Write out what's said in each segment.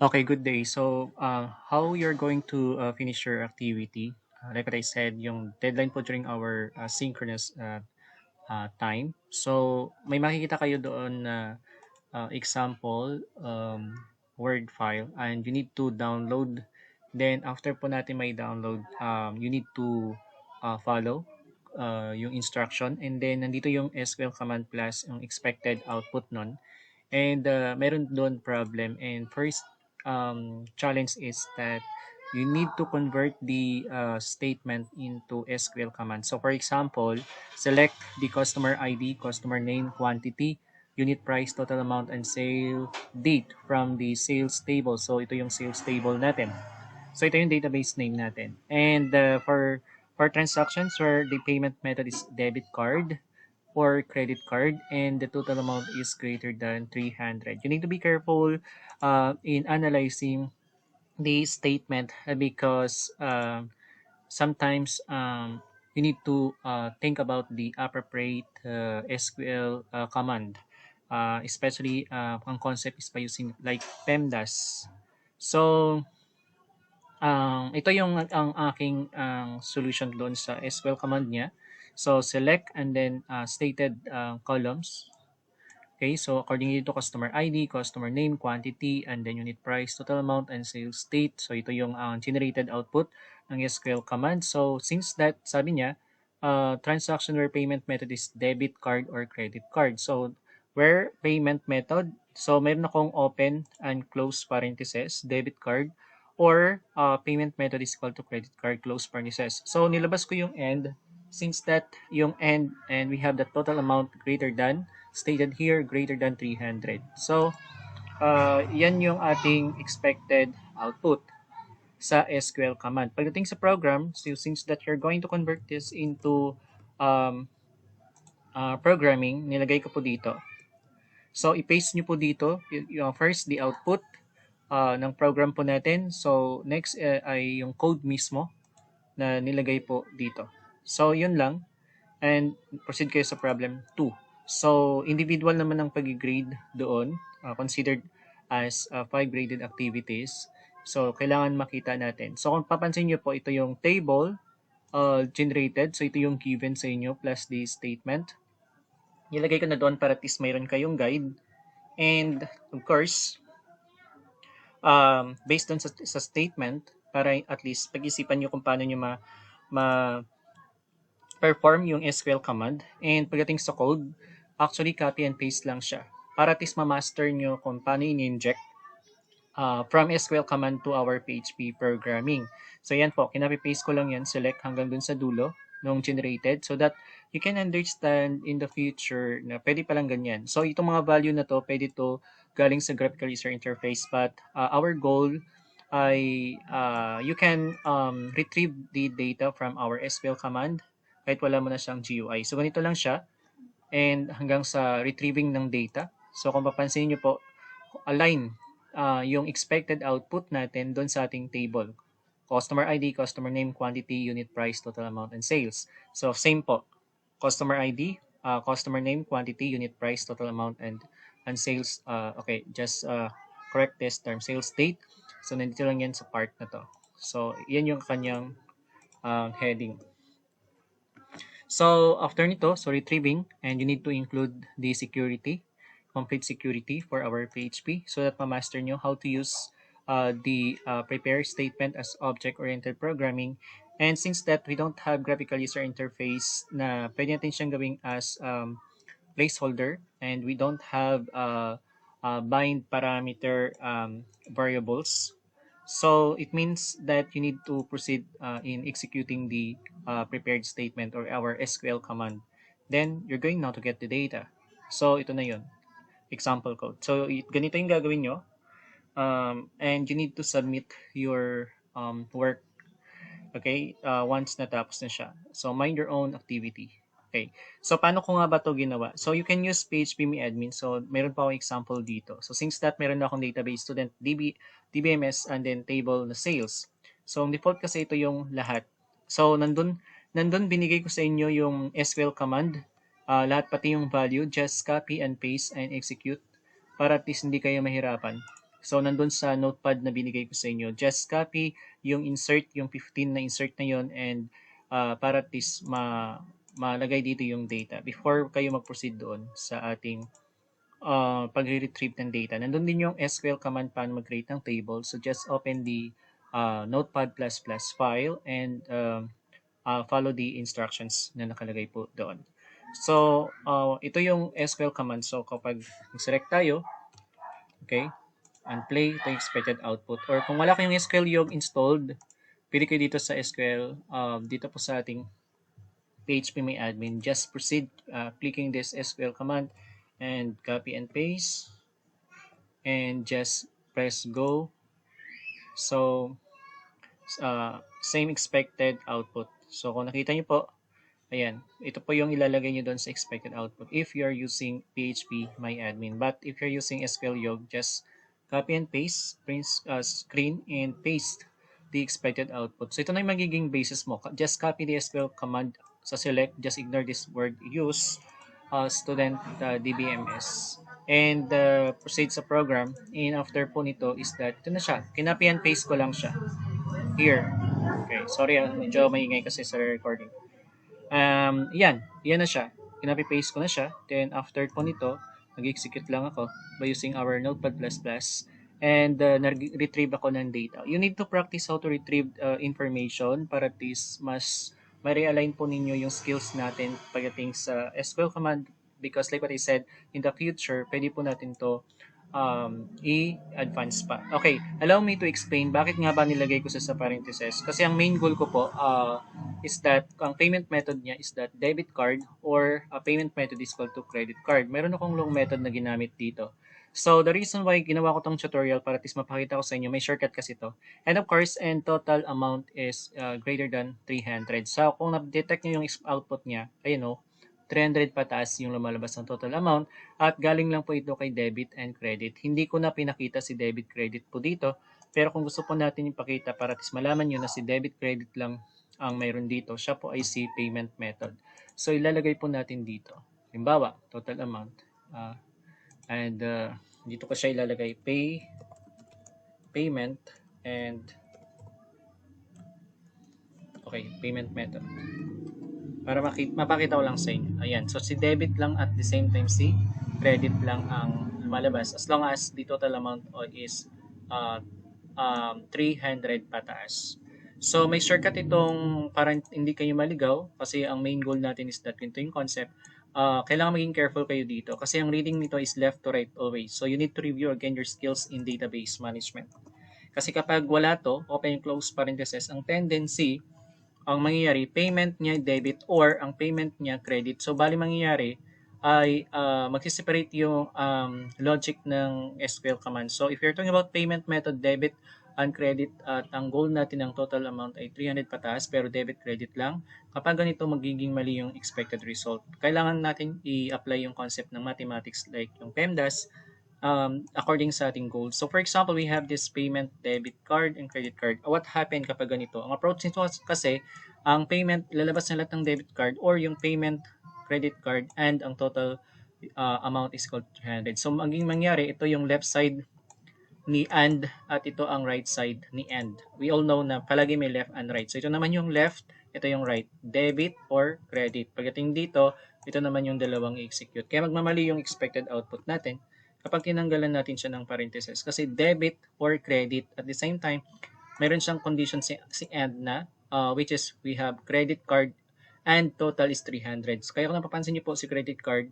Okay, good day. So, how you're going to finish your activity? Like what I said, yung deadline po during our synchronous time. So, may makikita kayo doon na example Word file and you need to download. Then, after po natin may download, you need to follow yung instruction. And then, nandito yung SQL command plus yung expected output nun. And meron doon problem. And first challenge is that you need to convert the statement into SQL command. So for example, select the customer ID, customer name, quantity, unit price, total amount, and sale date from the sales table. So ito yung sales table natin. So ito yung database name natin. And for transactions where the payment method is debit card, or credit card and the total amount is greater than 300. You need to be careful in analyzing the statement because sometimes you need to think about the appropriate SQL command. Especially ang concept is by using like PEMDAS. So, ito yung ang aking solution doon sa SQL command niya. So, select and then stated columns. Okay, so accordingly to customer ID, customer name, quantity, and then unit price, total amount, and sales state. So ito yung generated output ng SQL command. So since that, sabi niya, transaction where payment method is debit card or credit card. So where payment method, so meron akong open and close parentheses, debit card, or payment method is equal to credit card, close parentheses. So nilabas ko yung end since that yung end and we have the total amount greater than stated here greater than 300. So, yan yung ating expected output sa SQL command. Pagdating sa program, so since that you're going to convert this into um, programming, nilagay ko po dito. So, i-paste nyo po dito, yung first, the output ng program po natin. So, next ay yung code mismo na nilagay po dito. So, yun lang. And proceed kayo sa problem 2. So, individual naman ang pag-grade doon, considered as 5 graded activities. So, kailangan makita natin. So, kung papansin nyo po, ito yung table generated. So, ito yung given sa inyo plus the statement. Nilagay ko na doon para at least mayroon kayong guide. And, of course, based on sa statement, para at least pag-isipan nyo kung paano nyo ma perform yung SQL command. And pagdating sa code, actually copy and paste lang siya. Para at least ma-master nyo kung paano in-inject from SQL command to our PHP programming. So yan po, kinapi-paste ko lang yan, select hanggang dun sa dulo nung generated so that you can understand in the future na pwede palang ganyan. So itong mga value na to, pwede to galing sa graphical user interface but our goal ay you can retrieve the data from our SQL command kahit wala mo na siyang GUI. So ganito lang siya and hanggang sa retrieving ng data. So kung papansin niyo po, align yung expected output natin doon sa ating table. Customer ID, customer name, quantity, unit price, total amount, and sales. So same po. Customer ID, customer name, quantity, unit price, total amount, and sales. Okay, just correct this term, sales date. So nandito lang yan sa part na to. So yan yung kanyang heading. So after nito, so retrieving, and you need to include the security, complete security for our PHP so that ma-master nyo how to use the prepare statement as object-oriented programming. And since that we don't have graphical user interface na pwede natin siyang gawing as placeholder and we don't have bind parameter variables. So it means that you need to proceed in executing the prepared statement or our SQL command. Then you're going now to get the data. So ito na yun, example code. So ganito yung gagawin nyo and you need to submit your work. Okay, once natapos na siya. So mind your own activity. Okay. So paano ko nga ba 'to ginawa? So you can use PHP Me Admin. So meron pa akong example dito. So since that meron na akong database student DBMS and then table na sales. So ang default kasi ito yung lahat. So nandun binigay ko sa inyo yung SQL command. Lahat pati yung value, just copy and paste and execute para at least hindi kayo mahirapan. So, nandun sa notepad na binigay ko sa inyo, just copy yung insert, yung 15 na insert na yon, and para at least malagay dito yung data before kayo mag-proceed doon sa ating pagre-retrieve ng data. Nandun din yung SQL command paano mag-create ng table. So, just open the Notepad++ file and follow the instructions na nakalagay po doon. So, ito yung SQL command. So, kapag select tayo, okay, and play, ito yung expected output. Or kung wala kayong SQL Yog installed, pili kayo dito sa SQL, dito po sa ating PHP-MyAdmin, just proceed clicking this SQL command and copy and paste and just press go. So, same expected output. So, kung nakita nyo po, ayan, ito po yung ilalagay nyo doon sa expected output if you're using PHP-MyAdmin. But if you're using SQL Yog, just copy and paste, print screen, and paste the expected output. So, ito na yung magiging basis mo. Just copy the SQL command sa select, just ignore this word use, student DBMS. And proceed sa program. And after po nito is that, ito na siya. Kinopy and paste ko lang siya. Here. Okay, sorry medyo maingay kasi sa recording. Yan na siya. Kinopy-paste ko na siya. Then, after po nito, nag-execute lang ako by using our Notepad++, and nag-retrieve ako ng data. You need to practice how to retrieve information para at least mas ma-realign po ninyo yung skills natin pagdating sa SQL command, because like what I said, in the future, pwede po natin to i-advance pa. Okay, allow me to explain bakit nga ba nilagay ko sa parentheses. Kasi ang main goal ko po is that ang payment method niya is that debit card or payment method is equal to credit card. Meron akong long method na ginamit dito. So, the reason why ginawa ko tong tutorial para at least mapakita ko sa inyo, may shortcut kasi to. And of course, and total amount is greater than 300. So, kung na-detect nyo yung output niya, ayun o, 300 pataas yung lumalabas ng total amount at galing lang po ito kay debit and credit. Hindi ko na pinakita si debit credit po dito, pero kung gusto po natin ipakita para at least malaman nyo na si debit credit lang ang mayroon dito, siya po ay si payment method. So ilalagay po natin dito. Halimbawa, total amount. And dito ko siya ilalagay payment and okay, payment method. Para mapakita ko lang sa inyo. Ayan. So, si debit lang at the same time si credit lang ang lumalabas as long as the total amount is 300 pataas. So, may shortcut itong para hindi kayo maligaw kasi ang main goal natin is that ganito yung concept. Kailangan maging careful kayo dito kasi ang reading nito is left to right always. So, you need to review again your skills in database management. Kasi kapag wala to, open close parentheses, ang tendency ang mangyayari, payment niya debit or ang payment niya credit. So, bali mangyayari ay magsiseparate yung logic ng SQL command. So, if you're talking about payment method, debit and credit, at ang goal natin ng total amount ay 300 pataas, pero debit credit lang. Kapag ganito, magiging mali yung expected result. Kailangan natin i-apply yung concept ng mathematics like yung PEMDAS according sa ating goals. So for example, we have this payment debit card and credit card. What happened kapag ganito? Ang approach nito kasi, ang payment, lalabas na lahat ng debit card or yung payment credit card and ang total amount is called 300. So maging mangyari, ito yung left side ni and at ito ang right side ni and. We all know na palagi may left and right. So ito naman yung left, ito yung right. Debit or credit. Pagdating dito, ito naman yung dalawang i-execute. Kaya magmamali yung expected output natin kapag tinanggalan natin siya ng parentheses. Kasi debit or credit. At the same time, mayroon siyang condition si and na, which is we have credit card and total is 300. So, kaya kung napapansin niyo po si credit card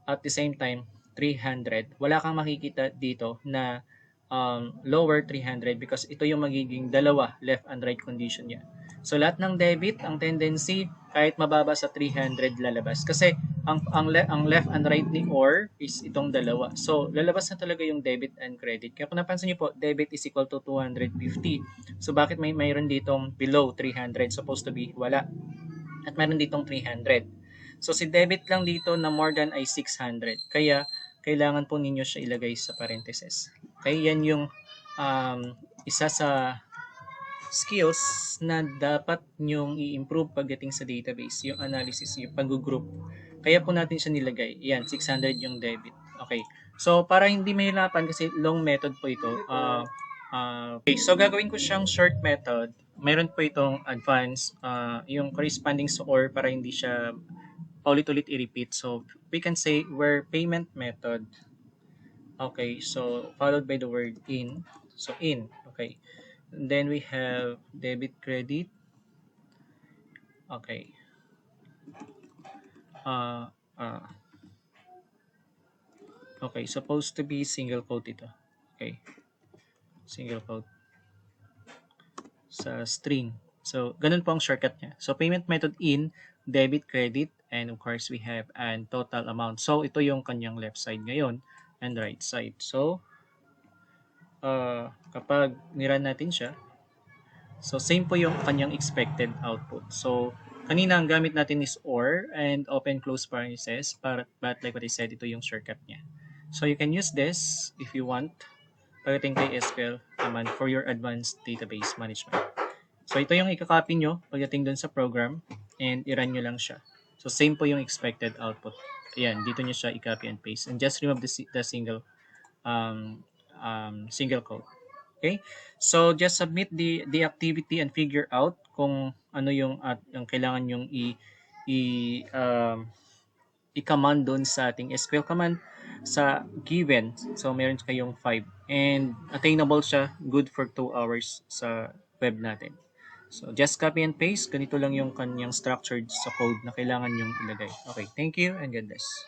at the same time 300, wala kang makikita dito na lower 300 because ito yung magiging dalawa left and right condition niya. So lahat ng debit, ang tendency kahit mababa sa 300 lalabas kasi ang left and right ni OR is itong dalawa. So lalabas na talaga yung debit and credit. Kaya kung napansin niyo po, debit is equal to 250. So bakit mayroon ditong below 300, supposed to be wala. At mayroon ditong 300. So si debit lang dito na more than ay 600. Kaya kailangan po ninyo siya ilagay sa parentheses. Kaya yan yung isa sa skills na dapat nyong i-improve pagdating sa database, yung analysis, yung pag-group. Kaya po natin siya nilagay. Yan, 600 yung debit. Okay. So, para hindi mahirapan kasi long method po ito, okay, so gagawin ko siyang short method. Meron po itong advanced, yung corresponding sa or para hindi siya paulit-ulit i-repeat. So, we can say where payment method. Okay, so followed by the word in. So, in. Okay. And then we have debit credit. Okay. Uh, uh, okay, supposed to be single quote ito. Okay, single quote sa string. So, ganun po ang shortcut niya. So, payment method in, debit, credit, and of course, we have an total amount. So, ito yung kanyang left side ngayon and right side. So, kapag niran natin siya, so same po yung kanyang expected output. So, kanina ang gamit natin is OR and open close parentheses, but like what I said, ito yung shortcut niya. So, you can use this if you want pagdating kay SQL command for your advanced database management. So, ito yung i-copy nyo pagdating dun sa program and i-run nyo lang siya. So, same po yung expected output. Ayan, dito nyo siya i-copy and paste. And just remove the single code. Okay? So, just submit the activity and figure out kung ano yung at yung kailangan yung i i-command doon sa ating SQL command sa given. So, meron kayong 5 and attainable siya, good for 2 hours sa web natin. So, just copy and paste. Ganito lang yung kanyang structured sa code na kailangan yung ilagay. Okay, thank you and God bless.